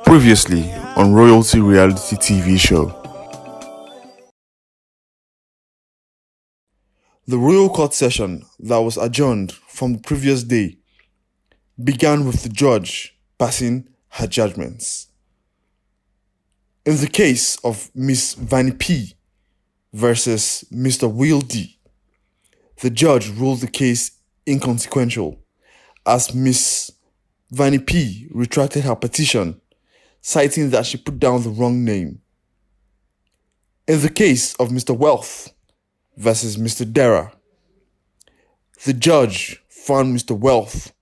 Previously on Royalty Reality TV show. The royal court session that was adjourned from the previous day began with the judge passing her judgments. In the case of Miss Vanny P versus Mr. Will D, the judge ruled the case inconsequential as Miss Vanny P retracted her petition, citing that she put down the wrong name. In the case of Mr. Wealth versus Mr. Dara, the judge found Mr. Wealth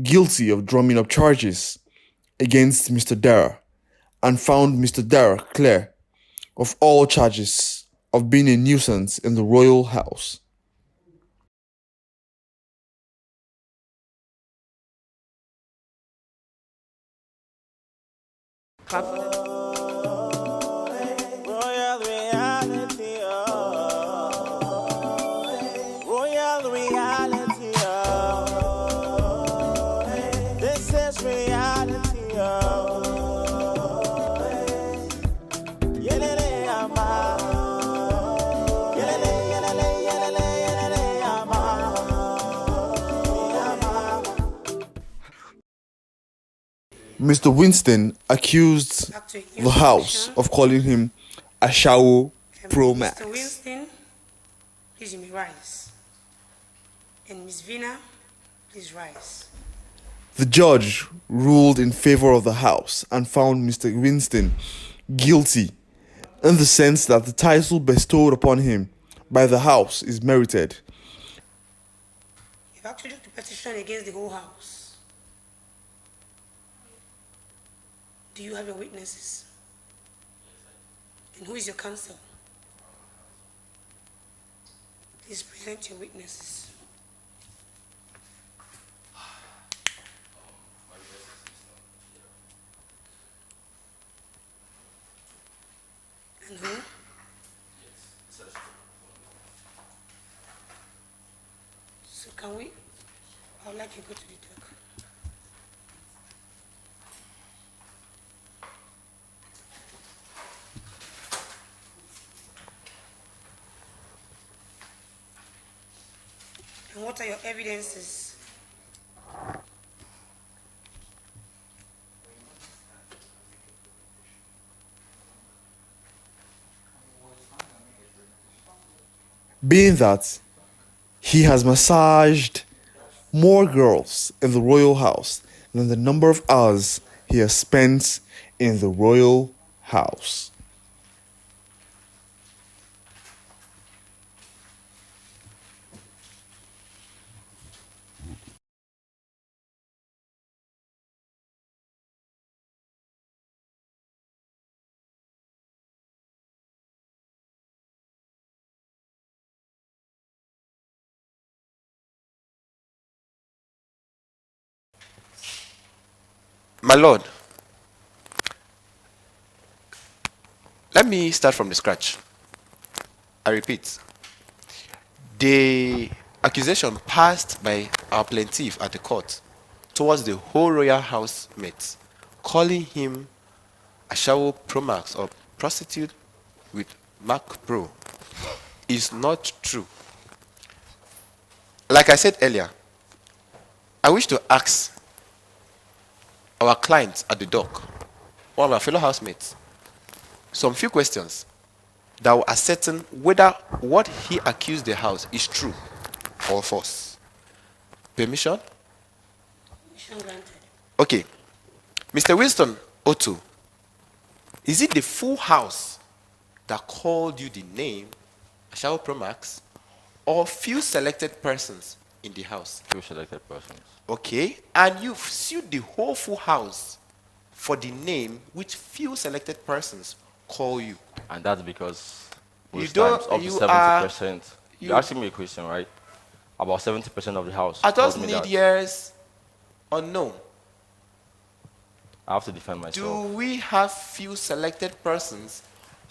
guilty of drumming up charges against Mr. Dara and found Mr. Dara clear of all charges of being a nuisance in the royal house. Royal reality, royal reality, this is reality, yelele ama, yelele ama, Mr. Winston accused the house of calling him Ashawo Pro Max. Mr. Winston, please you may rise. And Miss Vina, please rise. The judge ruled in favor of the house and found Mr. Winston guilty in the sense that the title bestowed upon him by the house is merited. You've actually took the petition against the whole house. Do you have your witnesses? And who is your counsel? Please present your witnesses. And who? So can we? I would like you to go to the dock. And what are your evidences? Being that he has massaged more girls in the royal house than the number of hours he has spent in the royal house. My lord, let me start from the scratch. I repeat, the accusation passed by our plaintiff at the court towards the whole royal housemates, calling him Ashawo Promax or prostitute with Mac Pro, is not true. Like I said earlier, I wish to ask our clients at the dock, one of our fellow housemates, some few questions that will ascertain whether what he accused the house is true or false. Permission? Permission granted. Okay. Mr. Winston Otto, is it the full house that called you the name Ashawo Promax or few selected persons in the house? Few selected persons. Okay, and you've sued the whole full house for the name which few selected persons call you. And that's because You most don't- times up to you 70%. you- You're asking me a question, right? About 70% of the house. I tells just me need that. years unknown. I have to defend myself. Do we have few selected persons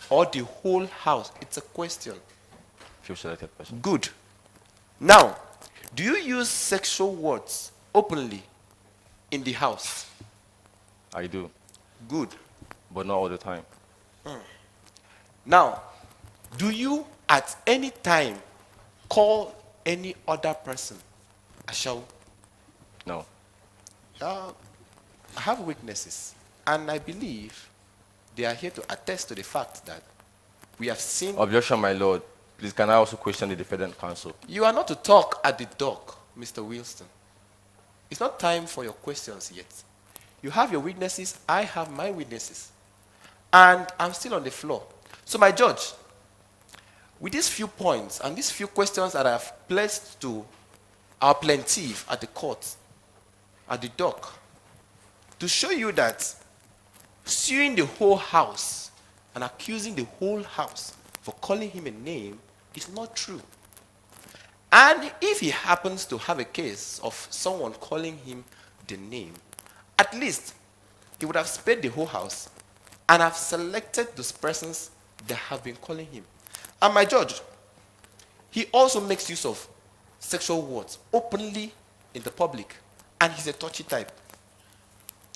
or the whole house? It's a question. Few selected persons. Good. Now, do you use sexual words openly in the house? I do. Good. but not all the time. Now, do you at any time call any other person Ashawo? No. I have witnesses, and I believe they are here to attest to the fact that we have seen. Objection, my lord. Please, can I also question the defendant counsel? You are not to talk at the dock, Mr. Wilson. It's not time for your questions yet. You have your witnesses, I have my witnesses. And I'm still on the floor. So, my judge, with these few points and these few questions that I've placed to our plaintiff at the court, at the dock, to show you that suing the whole house and accusing the whole house for calling him a name is not true. And if he happens to have a case of someone calling him the name, at least he would have spared the whole house and have selected those persons that have been calling him. And my judge, he also makes use of sexual words openly in the public, and he's a touchy type.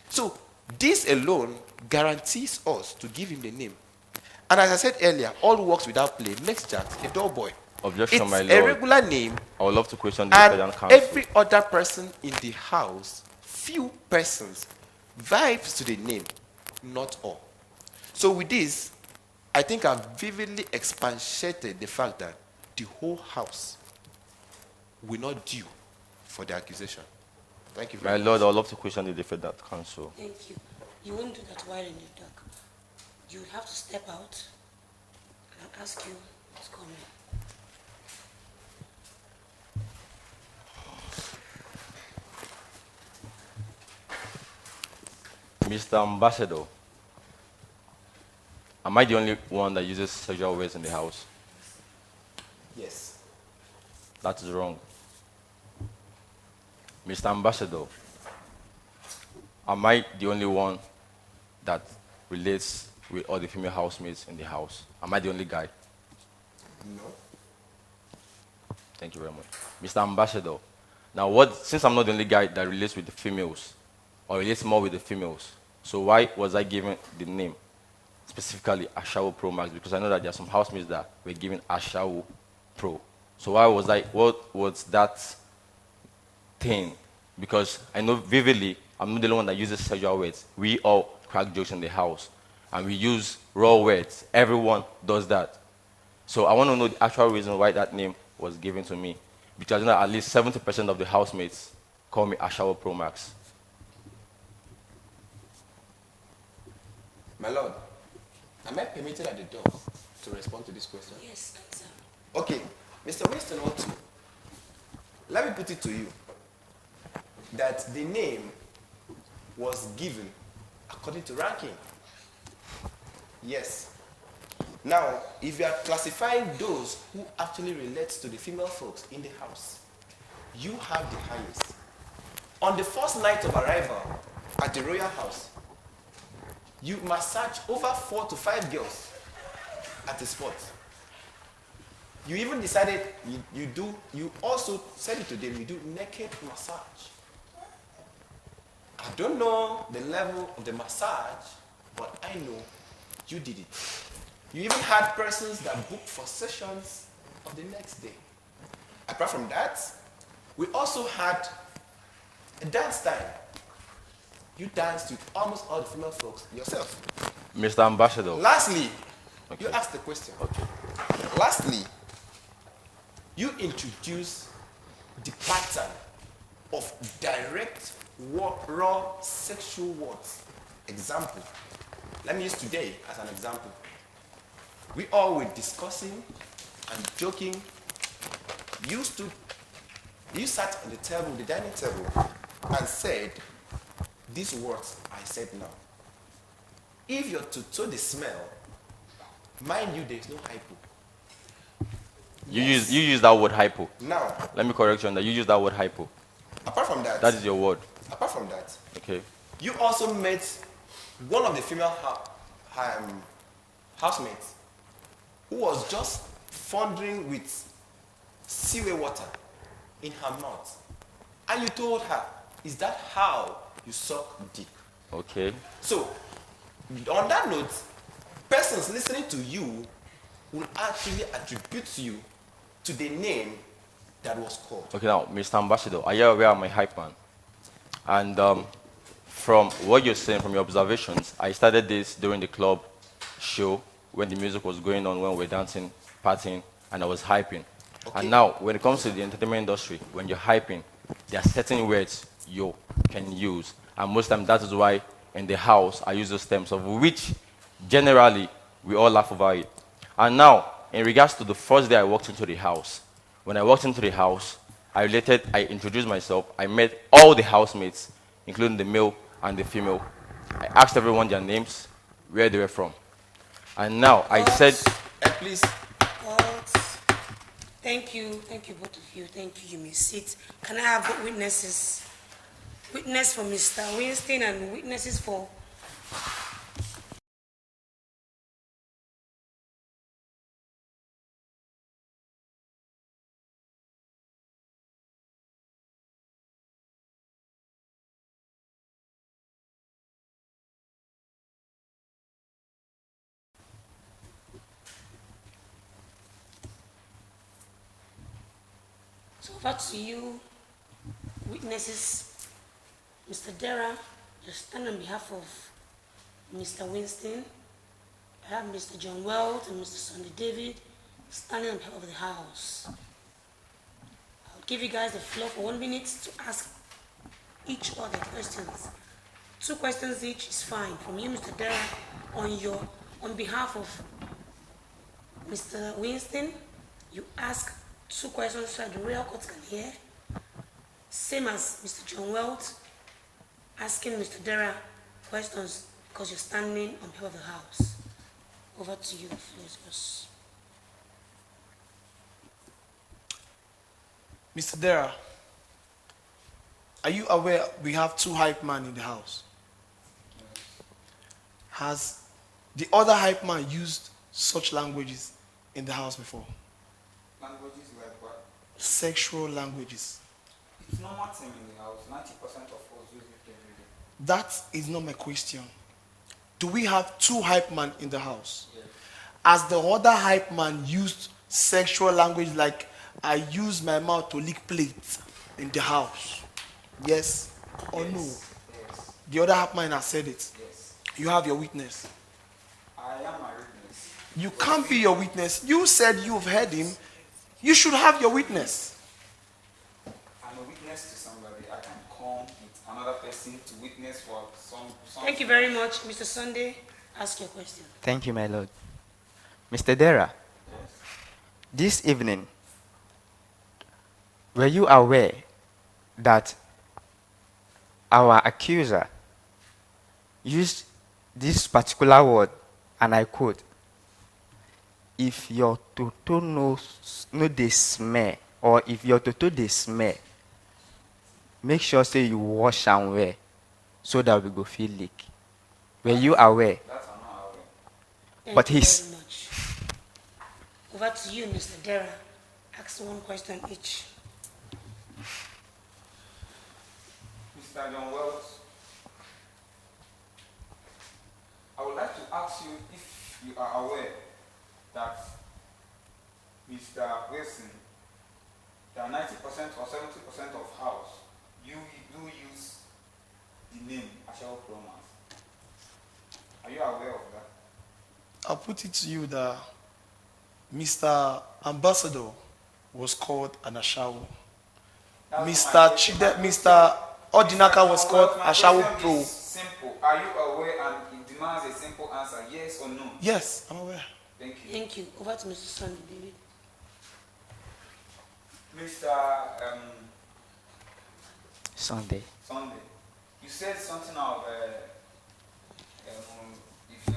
So this alone guarantees us to give him the name. And as I said earlier, all works without play makes Jack a dull boy. Objection, It's my a lord. regular name, I would love to question the and defendant counsel. every other person in the house, few persons, vibes to the name, not all. So with this, I think I've vividly expatiated the fact that the whole house will not due for the accusation. Thank you My very lord, much. I would love to question the defendant counsel. Thank you. You won't do that while in the dock. You will have to step out, and I'll ask you to come in. Mr. Ambassador, am I the only one that uses sexual words in the house? Yes. That is wrong. Mr. Ambassador, am I the only one that relates with all the female housemates in the house? Am I the only guy? No. Thank you very much. Mr. Ambassador, now since I'm not the only guy that relates with the females, or relates more with the females, so why was I given the name, specifically Ashawo Pro Max? Because I know that there are some housemates that were given Ashawo Pro. So what was that thing? Because I know vividly, I'm not the only one that uses sexual words. We all crack jokes in the house, and we use raw words. Everyone does that. So I want to know the actual reason why that name was given to me. Because I know at least 70% of the housemates call me Ashawo Pro Max. My lord, am I permitted at the door to respond to this question? Yes, answer. Okay, Mr. Winston Otu, let me put it to you that the name was given according to ranking. Yes. Now, if you are classifying those who actually relate to the female folks in the house, you have the highest. On the first night of arrival at the royal house, you massage over 4 to 5 girls at the spot. You even decided you also said it to them, you do naked massage. I don't know the level of the massage, but I know you did it. You even had persons that booked for sessions of the next day. Apart from that, we also had a dance time. You danced with almost all the female folks yourself. Mr. Ambassador. Lastly, you Okay. asked the question. Okay. Lastly, you introduce the pattern of direct, raw sexual words. Example. Let me use today as an example. We all were discussing and joking. You sat on the table, the dining table, and said these words I said now. If you're to tow the smell, mind you, there is no hypo. You Yes. use that word hypo. Now, Let me correct you on that. You use that word hypo. apart from that, That is your word. apart from that, Okay. you also met one of the female housemates who was just fondling with seaway water in her mouth. And you told her, is that how you suck dick? Okay. So, On that note, persons listening to you will actually attribute you to the name that was called. Okay, now, Mr. Ambassador, are you aware I'm a hype man? And from what you're saying, from your observations, I started this during the club show when the music was going on, when we were dancing, partying, and I was hyping. Okay. And now, when it comes to the entertainment industry, when you're hyping, there are certain words you can use. And most time, that is why in the house, I use those terms, of which generally we all laugh about it. And now, in regards to the first day I walked into the house, when I walked into the house, I introduced myself, I met all the housemates, including the male and the female. I asked everyone their names, where they were from. And now I said, Please. But thank you, both of you. Thank you. You may sit. Can I have the witnesses? Witness for Mr. Winston and witnesses for. So over to you, witnesses. Mr. Dara, you stand on behalf of Mr. Winston. I have Mr. John Weld and Mr. Sunday David standing on behalf of the House. I'll give you guys the floor for 1 minute to ask each other questions. 2 questions each is fine. From you, Mr. Dara, on behalf of Mr. Winston, you ask 2 questions so that the royal court can hear. Same as Mr. John Weld, asking Mr. Dara questions because you're standing on behalf of the House. Over to you, the floor is yours. Mr. Dara, are you aware we have 2 hype men in the house? Has the other hype man used such languages in the house before? Languages like what? Sexual languages. It's normal thing in the house. 90% of us use it every day. That is not my question. Do we have 2 hype men in the house? Yes. Has the other hype man used sexual language like I use my mouth to lick plates in the house? Yes or no? Yes. The other hype man has said it. Yes. You have your witness. I am a witness. You can't be your witness. You said you've heard him. You should have your witness. I'm a witness to somebody. I can come with another person to witness for some. Thank you very much. Mr. Sunday, ask your question. Thank you, my lord. Mr. Dara, this evening, were you aware that our accuser used this particular word, and I quote, if your toto no dey smell, or if your toto dey smell, make sure say you wash and wear, so that we go feel leak. Were you aware? That's I'm not aware. Thank But you he's- very much. Over to you, Mr. Dara. Ask 1 question each. Mr. John Wells, I would like to ask you if you are aware that Mr. Wilson, that 90% or 70% of house, you do use the name Ashawo Promas. Are you aware of that? I'll put it to you that Mr. Ambassador was called an Ashawo. That's Mr. my question. Mr. Odinaka was Mr. called Wells, my Ashawo question Pro. is simple. Are you aware and it demands a simple answer, yes or no? Yes, I'm aware. Thank you. Thank you. Over to Mr. Sunday David. Mr. Sunday. Sunday, you said something of if you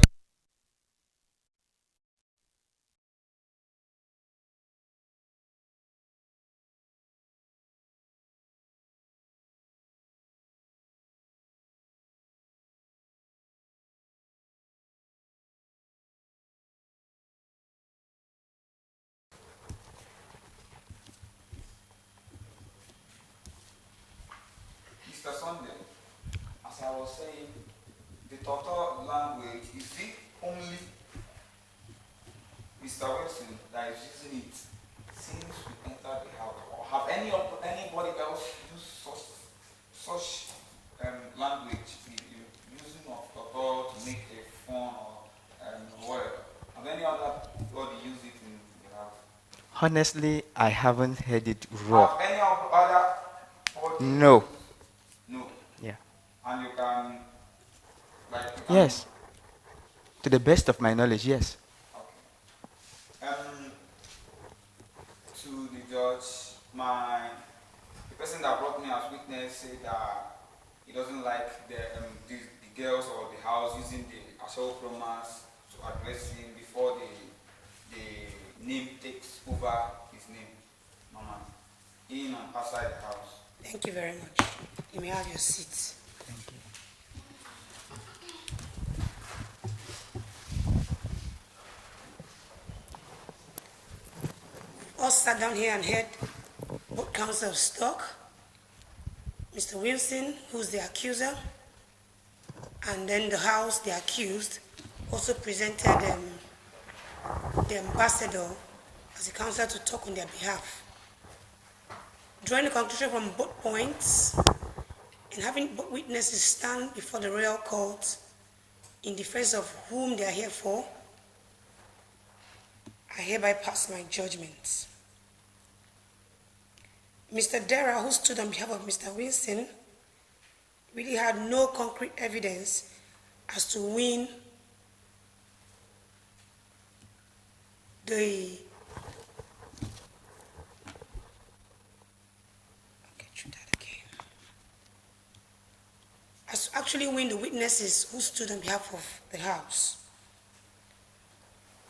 Mr. Sunday, as I was saying, the Toto language anybody else use such language, using of toto to make a fun or whatever? Have any other body use it in the house? Honestly, I haven't heard it raw. Have any of other body No. No. Yeah. And you can, like, you can, Yes. To the best of my knowledge, yes. okay. To the judge, the person that brought me as witness said that he doesn't like the girls or the house using the Ashawo pronouns to address him before the name takes over his name. Mama, in and outside the house. Thank you very much. You may have your seat. Thank you. All sat down here and heard both counts of stock. Mr. Wilson, who's the accuser, and then the house, the accused, also presented the ambassador as a counsel to talk on their behalf. Drawing the conclusion from both points, and having both witnesses stand before the royal court in defense of whom they are here for, I hereby pass my judgment. Mr. Dara, who stood on behalf of Mr. Winston, really had no concrete evidence as to when as to actually win the witnesses who stood on behalf of the house.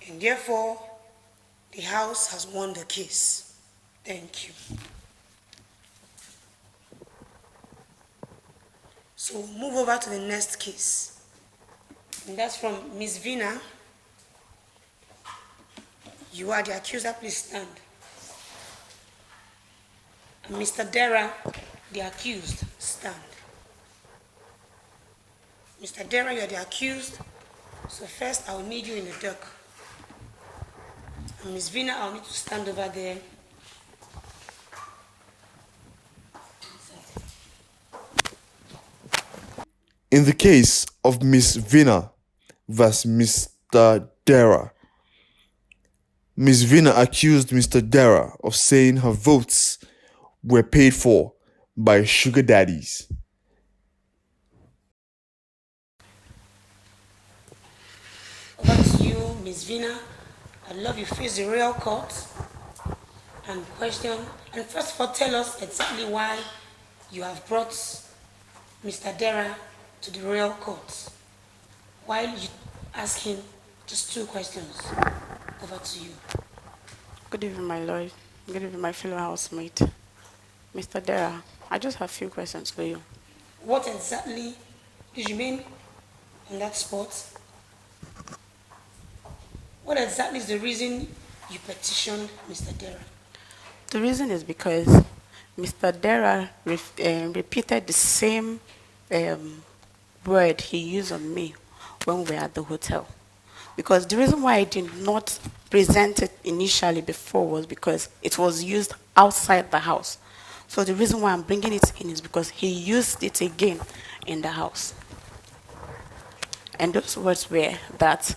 And therefore, the house has won the case. Thank you. So we'll move over to the next case. And that's from Ms. Vina. You are the accuser, please stand. And Mr. Dara, the accused, stand. Mr. Dara, you are the accused. So first, I'll need you in the dock. And Ms. Vina, I'll need to stand over there. In the case of Miss Vina vs. Mr. Dara, Miss Vina accused Mr. Dara of saying her votes were paid for by sugar daddies. Over to you, Ms. Vina. I'd love you to face the royal court and question. And first of all, tell us exactly why you have brought Mr. Dara to the royal court. While you ask him just two questions. Over to you. Good evening, my lord. Good evening, my fellow housemate. Mr. Dara, I just have a few questions for you. What exactly did you mean on that spot? What exactly is the reason you petitioned Mr. Dara? The reason is because Mr. Dara repeated the same word he used on me when we were at the hotel. Because the reason why I did not present it initially before was because it was used outside the house. So the reason why I'm bringing it in is because he used it again in the house. And those words were that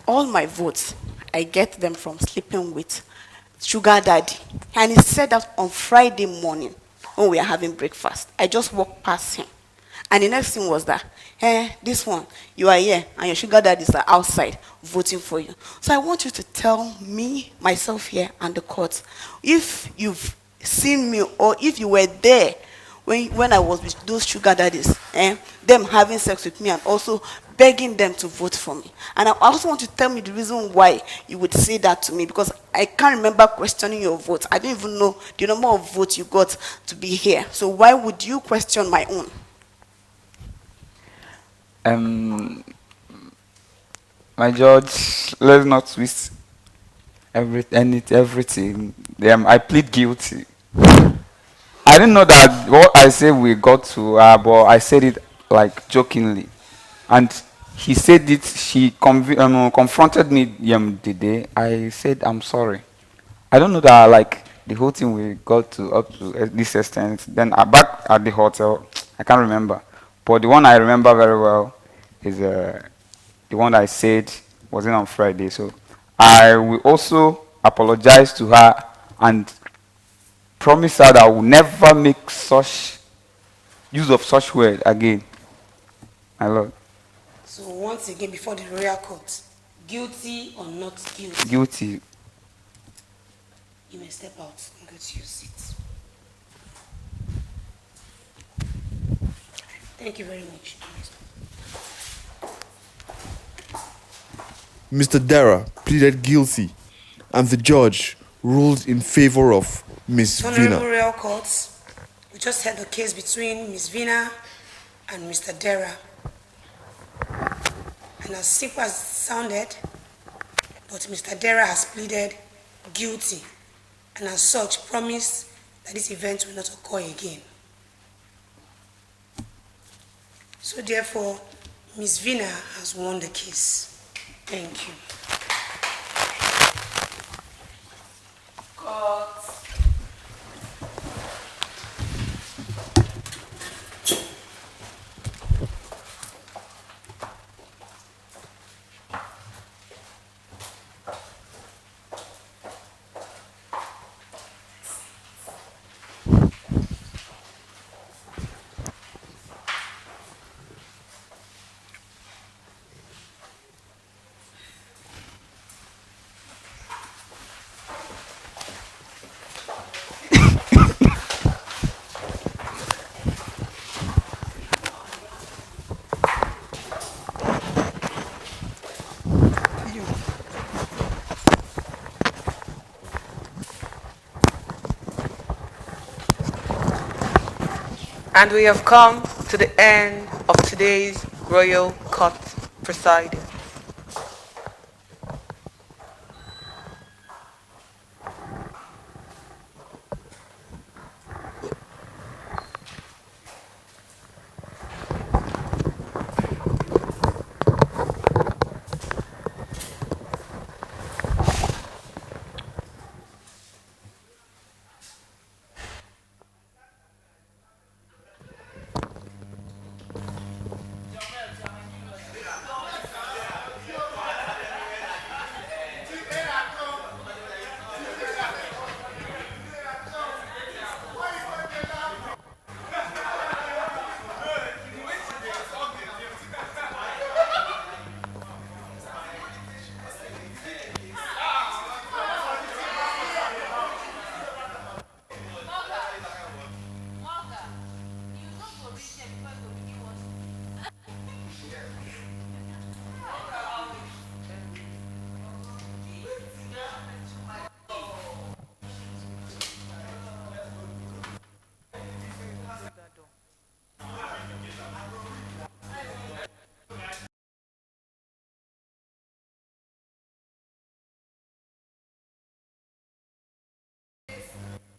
all my votes, I get them from sleeping with sugar daddy. And he said that on Friday morning when we were having breakfast. I just walked past him. And the next thing was that, this one, you are here, and your sugar daddies are outside voting for you. So I want you to tell me, myself here, and the court, if you've seen me, or if you were there when I was with those sugar daddies, them having sex with me, and also begging them to vote for me. And I also want you to tell me the reason why you would say that to me, because I can't remember questioning your vote. I don't even know the number of votes you got to be here. So why would you question my own? My judge, let's not twist everything. I plead guilty. I didn't know that what I said we got to, but I said it like jokingly. And he said it, she confronted me the day. I said, I'm sorry. I don't know that, like, the whole thing we got to up to this extent. Then back at the hotel, I can't remember. But the one I remember very well is the one that I said was in on Friday. So I will also apologize to her and promise her that I will never make such use of such word again. My Lord. So once again, before the royal court, guilty or not guilty? Guilty. You may step out and go to your seat. Thank you very much. Mr. Dara pleaded guilty, and the judge ruled in favor of Miss Honorable Vina. Royal Courts, we just had the case between Miss Vina and Mr. Dara. And as simple as it sounded, but Mr. Dara has pleaded guilty and as such promised that this event will not occur again. So therefore, Miss Vina has won the case. Thank you. Court. And we have come to the end of today's Royal Court proceeding.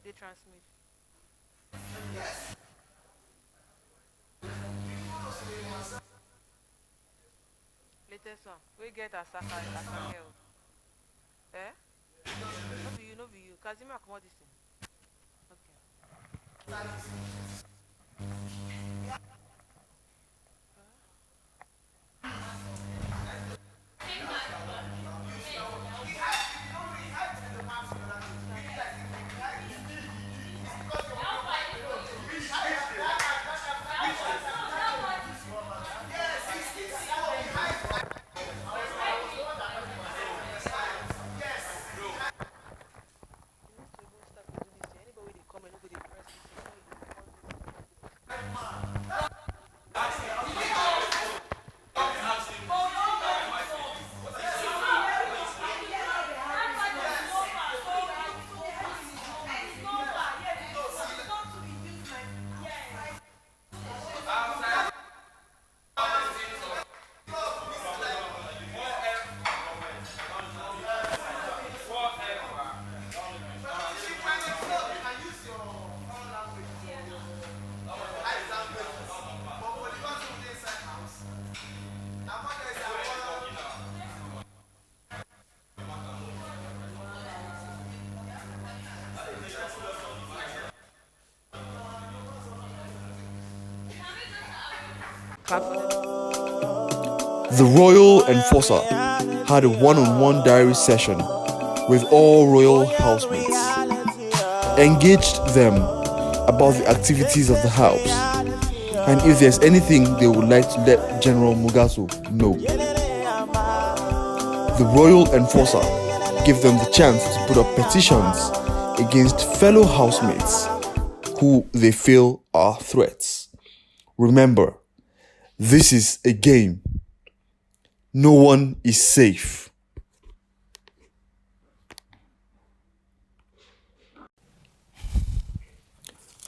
They transmit. Latest one. We get Asaka. Eh? No be you. Kazima, come on this thing. Clap. The royal enforcer had a one-on-one diary session with all royal housemates, engaged them about the activities of the house, and if there's anything they would like to let General Mugaso know. The royal enforcer gave them the chance to put up petitions against fellow housemates who they feel are threats. Remember, this is a game. No one is safe.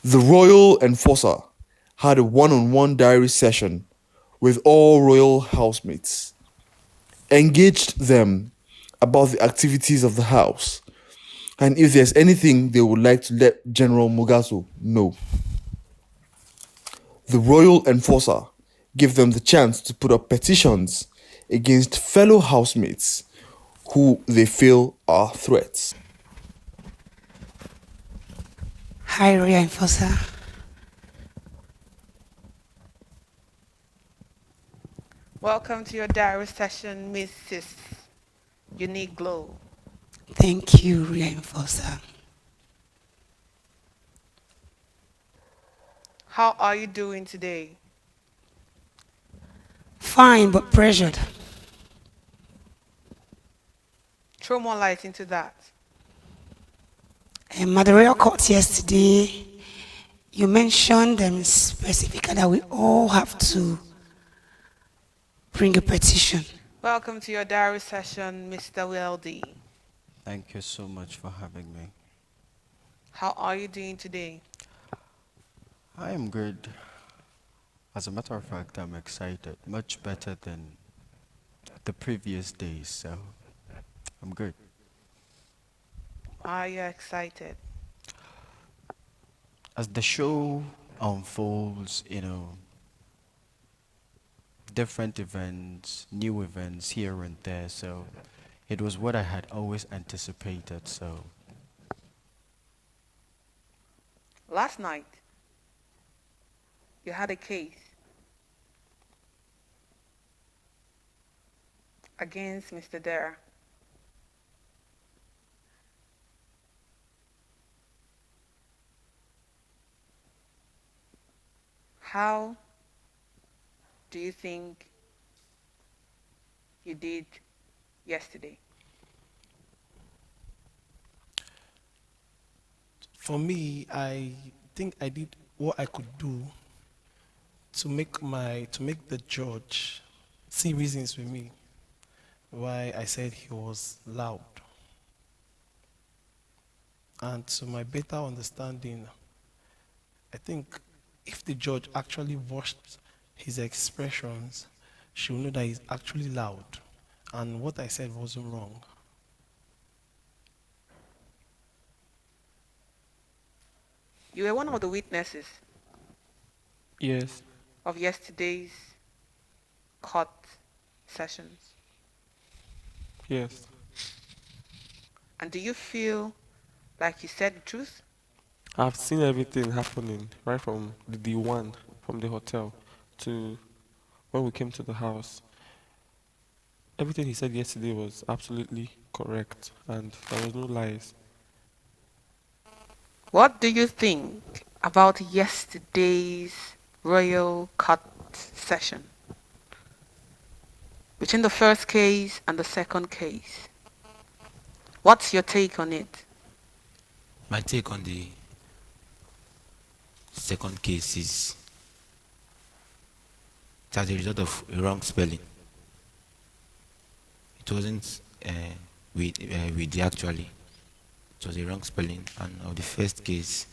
The royal enforcer had a one-on-one diary session with all royal housemates, engaged them about the activities of the house, and if there's anything they would like to let General Mugaso know. The royal enforcer gave them the chance to put up petitions against fellow housemates who they feel are threats. Hi, Royal Enforcer. Welcome to your diary session, Mrs. Unique Glow. Thank you, Royal Enforcer. How are you doing today? Fine, but pressured. Throw more light into that. At the Royal Court yesterday, you mentioned specifically that we all have to bring a petition. Welcome to your diary session, Mr. Weldy. Thank you so much for having me. How are you doing today? I am good. As a matter of fact, I'm excited. Much better than the previous days, so I'm good. Are you excited? As the show unfolds, different events, new events here and there, so it was what I had always anticipated, so. Last night, you had a case against Mr. Dara. How do you think you did yesterday? For me, I think I did what I could do to make the judge see reasons with me why I said he was loud. And to my better understanding, I think if the judge actually watched his expressions, she will know that he's actually loud. And what I said wasn't wrong. You were one of the witnesses Yes. of yesterday's court sessions. Yes. And do you feel like you said the truth? I've seen everything happening right from the D1 from the hotel to when we came to the house. Everything he said yesterday was absolutely correct and there was no lies. What do you think about yesterday's royal court session? Between the first case and the second case. What's your take on it? My take on the second case is it as a result of a wrong spelling. It wasn't with the actually. It was a wrong spelling. And of the first case,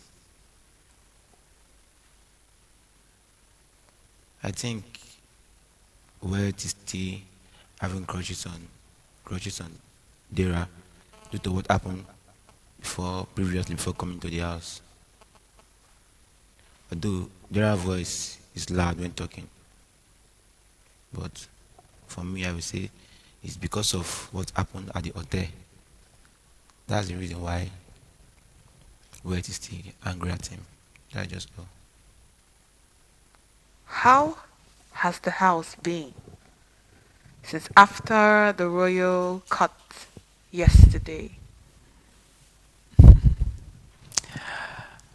I think where it is still having grudges on Dara due to what happened previously before coming to the house. Although Dara's voice is loud when talking, but for me, I would say it's because of what happened at the hotel. That's the reason why we're still angry at him. I just know. How has the house been since after the royal cut yesterday?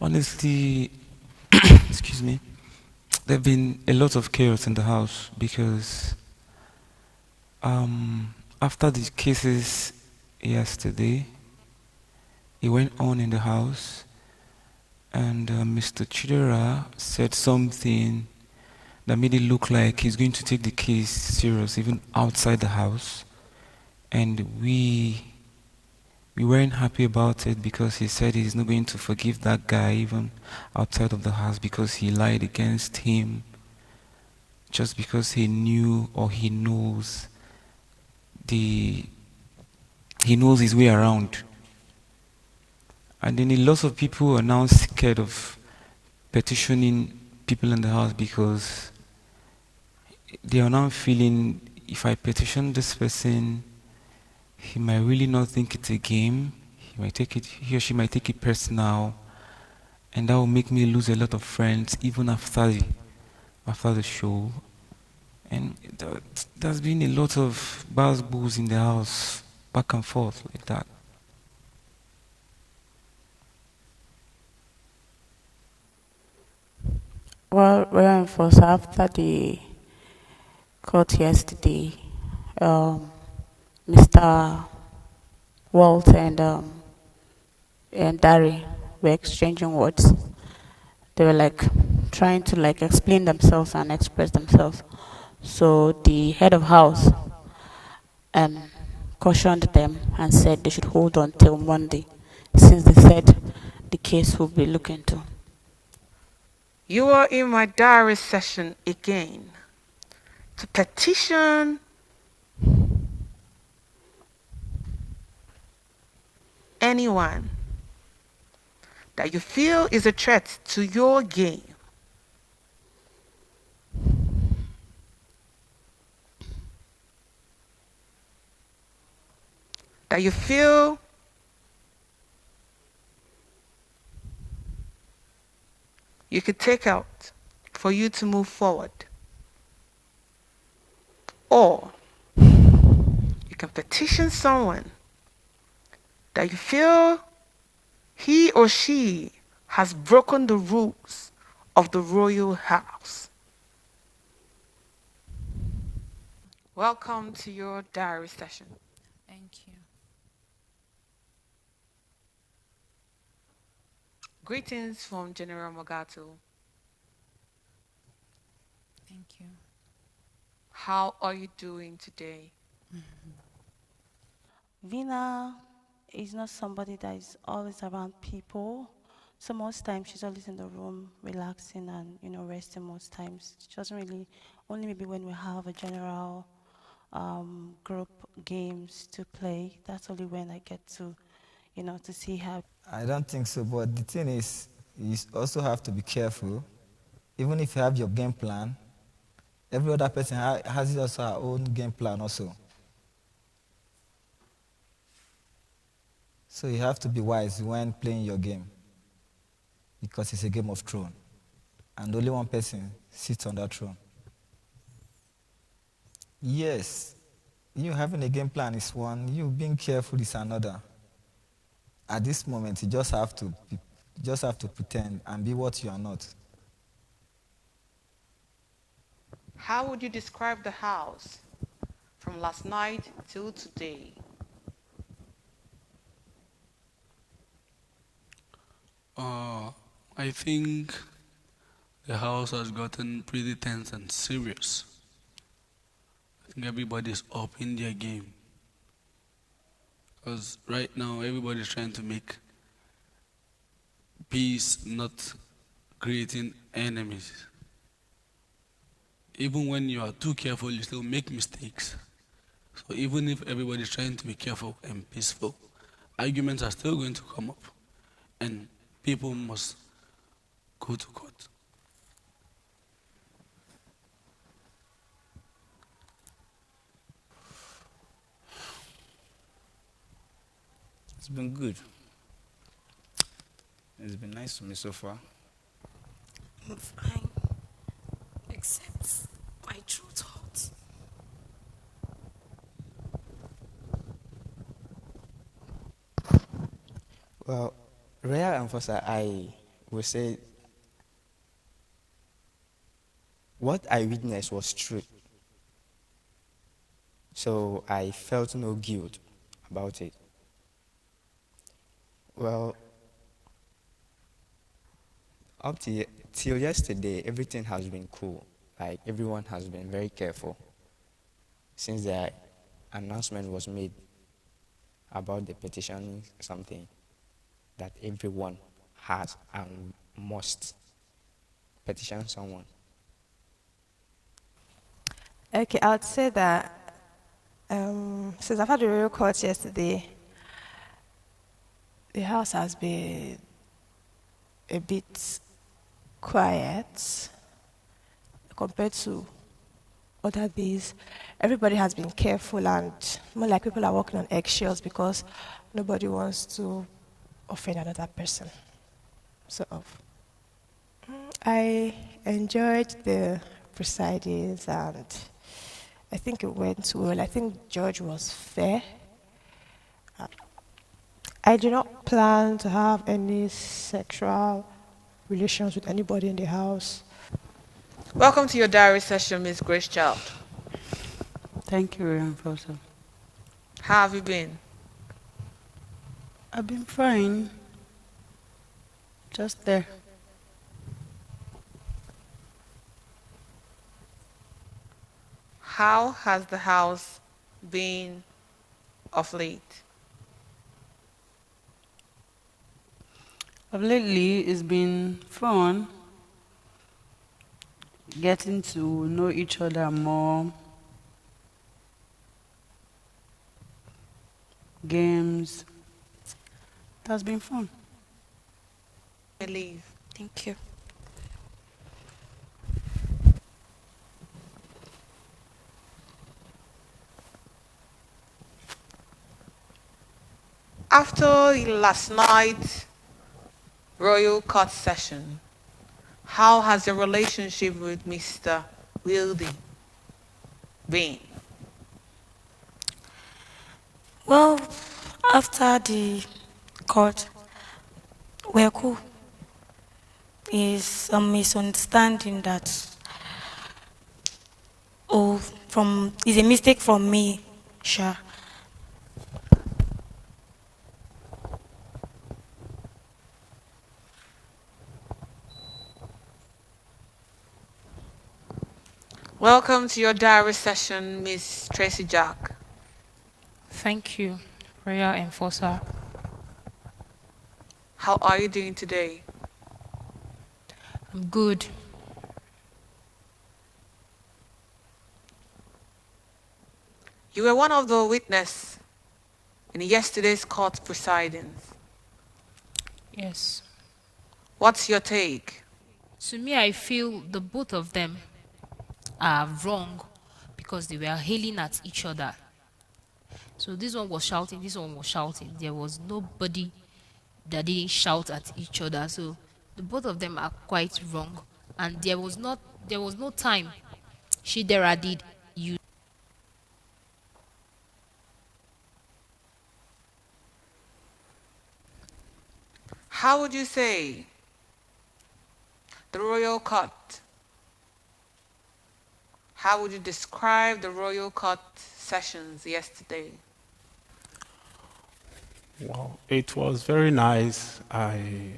Honestly, excuse me, there have been a lot of chaos in the house because after the cases yesterday, it went on in the house, and Mr. Chidera said something that made it look like he's going to take the case serious even outside the house, and we weren't happy about it because he said he's not going to forgive that guy even outside of the house because he lied against him just because he knew or he knows his way around. And then a lot of people are now scared of petitioning people in the house because they are now feeling if I petition this person, he might really not think it's a game. He or she might take it personal, and that will make me lose a lot of friends even after the show. And there's been a lot of buzz in the house, back and forth like that. Well, reinforce after the court yesterday, Mr. Walt and Dari were exchanging words. They were like trying to like explain themselves and express themselves. So the head of house cautioned them and said they should hold on till Monday, since they said the case will be looked into. You are in my diary session again to petition anyone that you feel is a threat to your game. That you feel you could take out for you to move forward. Or you can petition someone that you feel he or she has broken the rules of the royal house. Welcome to your diary session. Thank you. Greetings from General Mogato. Thank you. How are you doing today? Vina is not somebody that is always around people. So most times she's always in the room relaxing and, resting most times. She doesn't really, only maybe when we have a general group games to play, that's only when I get to, to see her. I don't think so, but the thing is, you also have to be careful. Even if you have your game plan, every other person has also her own game plan also. So you have to be wise when playing your game, because it's a game of throne, and only one person sits on that throne. Yes, you having a game plan is one, you being careful is another. At this moment, you just have to pretend and be what you are not. How would you describe the house from last night till today? I think the house has gotten pretty tense and serious. I think everybody's up in their game. Because right now, everybody's trying to make peace, not creating enemies. Even when you are too careful, you still make mistakes. So even if everybody's trying to be careful and peaceful, arguments are still going to come up. And people must go to court. It's been good. It's been nice to me so far. I'm fine, except my Well, Royal Enforcer, I will say what I witnessed was true. So I felt no guilt about it. Well, up to till yesterday, everything has been cool. Like everyone has been very careful since the announcement was made about the petition, something that everyone has and must petition someone. Okay, I would say that since I've had the royal court yesterday, the house has been a bit quiet compared to other days. Everybody has been careful and more like people are walking on eggshells because nobody wants to offend another person. Sort of. I enjoyed the proceedings and I think it went well. I think the judge was fair. I do not plan to have any sexual relations with anybody in the house. Welcome to your diary session, Miss Grace Child. Thank you, Reinforcer. How have you been? I've been fine. Just there. How has the house been of late? Of lately, it's been fun getting to know each other more. Games. It has been fun. I leave. Thank you. After last night royal court session, how has your relationship with Mr. Wildy been? Well, after the court, we're cool. It's a misunderstanding that, it's a mistake from me, sure. Welcome to your diary session, Miss Tracy Jack. Thank you, Royal Enforcer. How are you doing today? I'm good. You were one of the witnesses in yesterday's court proceedings. Yes. What's your take? To me, I feel the both of them are wrong because they were hailing at each other. So this one was shouting, this one was shouting. There was nobody that didn't shout at each other. So the both of them are quite wrong. And there was no time Shidera did use. How would you say the royal court? How would you describe the royal court sessions yesterday? Wow, it was very nice. I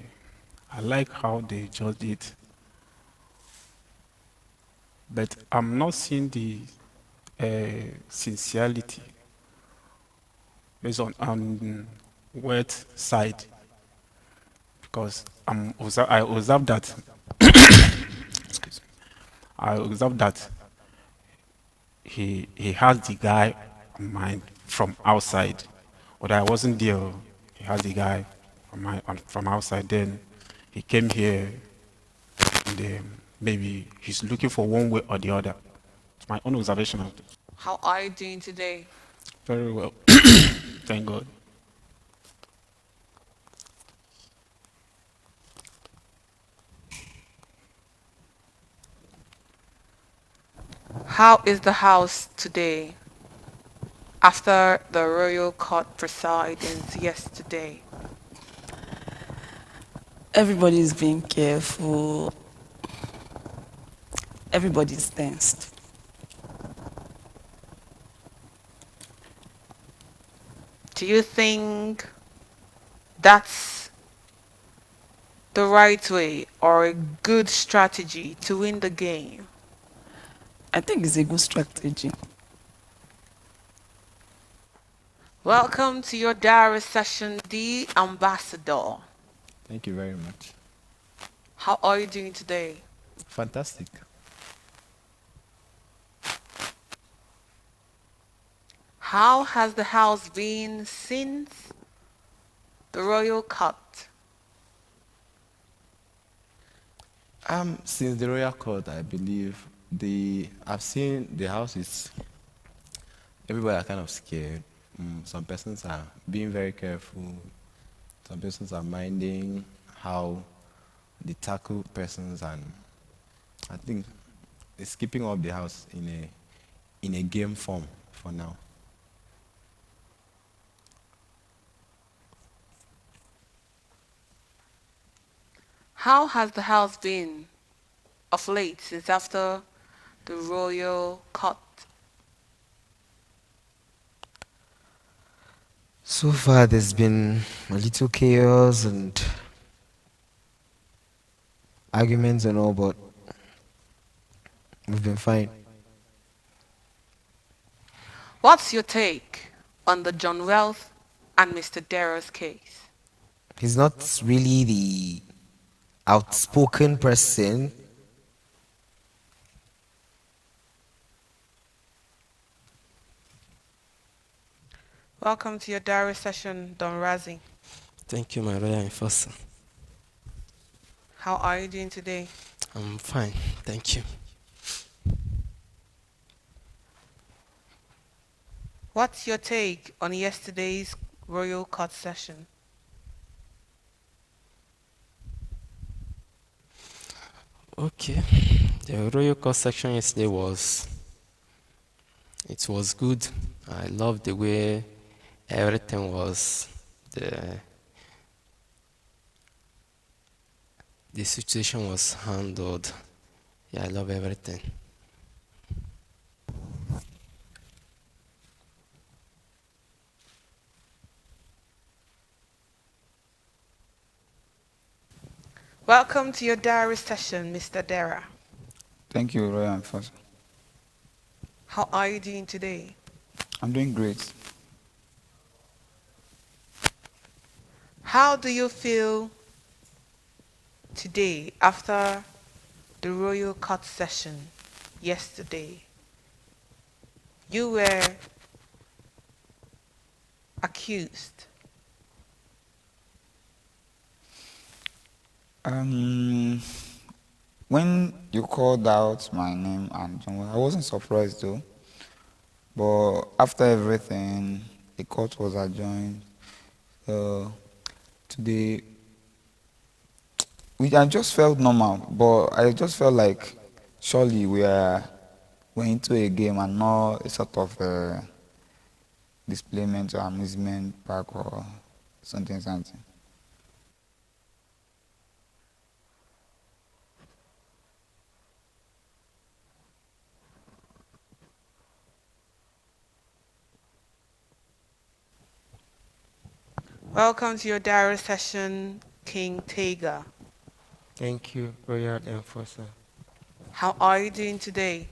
like how they judged it. But I'm not seeing the sincerity based on wet side because I observed that excuse me, I observed that he has the guy in mind from outside. But I wasn't there. He has the guy from outside. Then he came here, and maybe he's looking for one way or the other. It's my own observation of this. How are you doing today? Very well. Thank God. How is the house today after the royal court proceedings yesterday? Everybody's being careful. Everybody's tensed. Do you think that's the right way or a good strategy to win the game? I think it's a good strategy. Welcome to your diary session, the ambassador. Thank you very much. How are you doing today? Fantastic. How has the house been since the royal cut? Since the royal court, I believe I've seen the house is everybody are kind of scared. Some persons are being very careful. Some persons are minding how they tackle persons, and I think it's keeping up the house in a game form for now. How has the house been of late since after the royal cut? So far, there's been a little chaos and arguments and all, but we've been fine. What's your take on the John Wealth and Mr. Darrow's case? He's not really the outspoken person. Welcome to your diary session, Don Razi. Thank you, my royal enforcer. How are you doing today? I'm fine, thank you. What's your take on yesterday's royal court session? Okay, the royal court section yesterday it was good. I loved the way everything was, the situation was handled. Yeah, I love everything. Welcome to your diary session, Mr. Dara. Thank you, Royal Enforcer. How are you doing today? I'm doing great. How do you feel today after the royal court session yesterday? You were accused. When you called out my name and I wasn't surprised though. But after everything, the court was adjourned. Today, I just felt normal, but I just felt like surely we're into a game and not a sort of displayment or amusement park or something. Welcome to your diary session, King Tega. Thank you, Royal Enforcer. How are you doing today?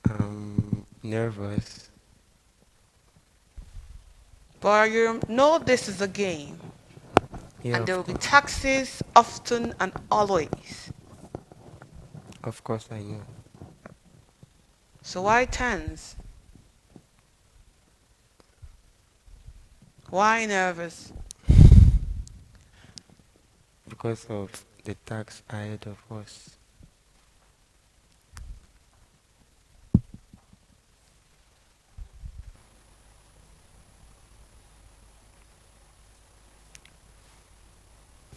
I'm nervous. But you know this is a game. Yeah, and there will be taxes often and always. Of course I know. So why tense? Why nervous? Because of the tax ahead of us.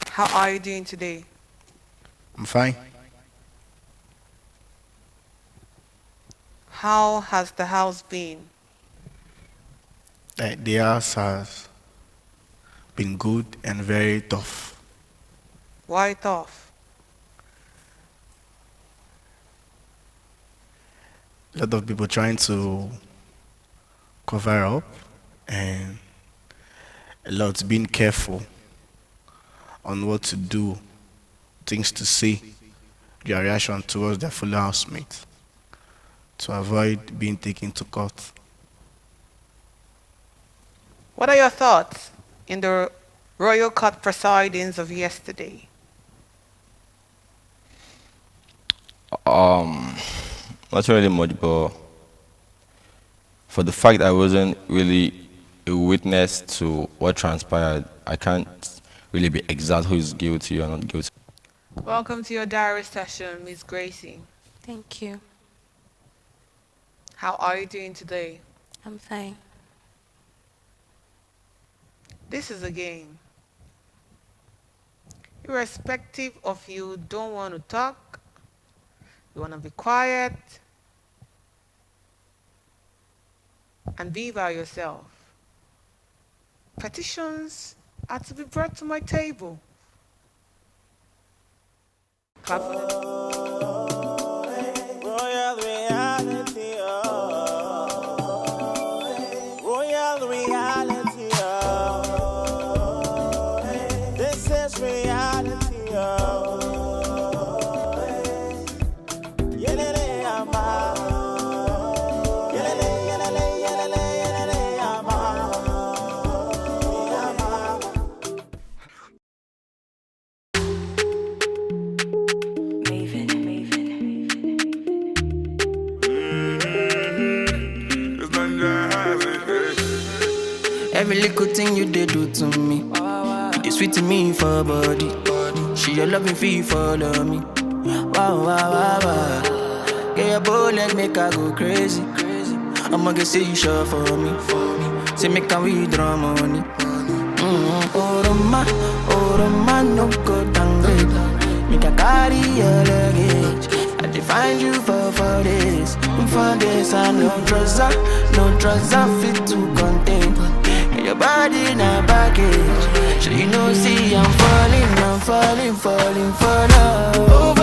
How are you doing today? I'm fine. How has the house been? The house has been good and very tough. Why tough? A lot of people trying to cover up, and a lot being careful on what to do, things to say, their reaction towards their fellow housemates, to avoid being taken to court. What are your thoughts in the royal court proceedings of yesterday? Not really much, but for the fact I wasn't really a witness to what transpired, I can't really be exact who is guilty or not guilty. Welcome to your diary session, Miss Gracie. Thank you. How are you doing today? I'm fine. This is a game. Irrespective of you don't want to talk, you want to be quiet, and be by yourself. Petitions are to be brought to my table. Clap for them. Royal reality, royal reality, this is reality, Every little thing you did do to me, you did sweet to me for body. She your loving fee follow me. Wow, wow, wow, wow. Get your bullet, make her go crazy. I'ma get say you sure for me. Say make her withdraw money. Oh Roma, no go downgrade. Make her carry your luggage. I define you for days. For days, I no trouser fit to contain. Your body in a package. So you know, see, I'm falling for love.